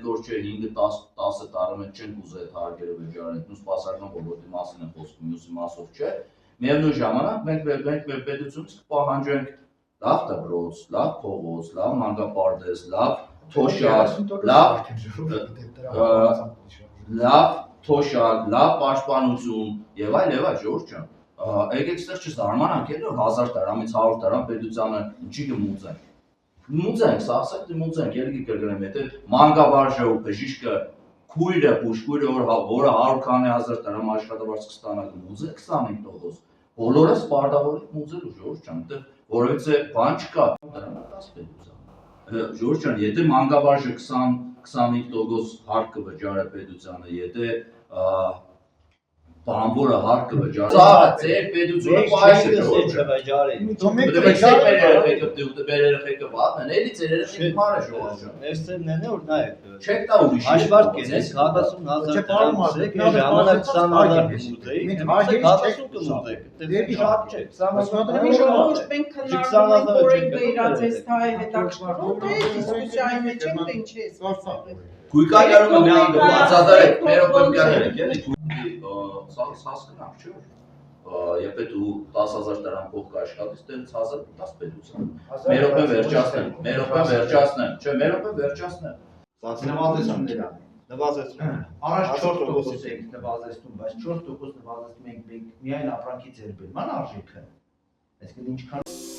որ չէ 5-10 տարի մեջ չենք ուզել այդ հարկերը վճարենք, նույն սպասարկման ոլորտի մասին է խոսքը, մյուսի մասով չէ։ Միևնույն ժամանակ մենք մեր պետությունից կպահանջենք լավ դպրոց, լավ փողոց, լավ մանկապարտեզ, լավ թոշակ, լավ թոշակ, լավ պաշտպանություն եւ այլ, Ժողովուրդ ջան։ Եկեք ստեղ չզարմանանք, որ 1000 դրամից 100 դրամ պետությանը ինչի կմուծենք։ Մուծենք, սասեք մուծենք, ելքի կրկնեմ, եթե մանկավարժը ու բժիշկը քույրը, բուժքույրը, որը 100 դրամ աշխատավարձ կստանա, կմուծեք 25%, բոլորը սպարտավորի մուծելու, Ժողովուրդ ջան, որովհետեւ բան չկա, Ժողովուրդ ջան, եթե մանկավարժը 20-25% հարկ կվճարի պետությանը, եթե բանվորը հարկ կվճարի, ձեր պետությունը պայս է, Ժողովուրդ ջան, էլի ձեր երեխեքը մարը, Ժողովուրդ ջան։ Ես ցերն են որ նայեք։ Չեք տա ուրիշ։ Հաշվարկ կենես 40000 դրամ ցեք, ժամանակ 20000 կմուծեի, 40 կմուծեի, դե շատ չէ, 20000 Ժողովուրդ մենք քննարկում ենք օրենքը իրացես թայ հետաքրքրում, դե դիսկուսիայի մեջ ենք, դե ինչի է։ Գույկայարումը մի անգամ բացատրեք, մերոք կյանք էլի, հասկանամ, չէ՞։ Եթե դու 10000 դրամ փող կաշխատես, դե 1000 տաս պետության։ Մերոք վերջացնեմ, չէ, մերոք վերջացնեմ։ Նվազեցնում դրան։ նվազեցնում։ Առաջ 4% եք նվազեցնում, բայց 4% նվազեցնում ենք միայն ապրանքի ձեր բերման արժեքը։ Այսինքն ինչքան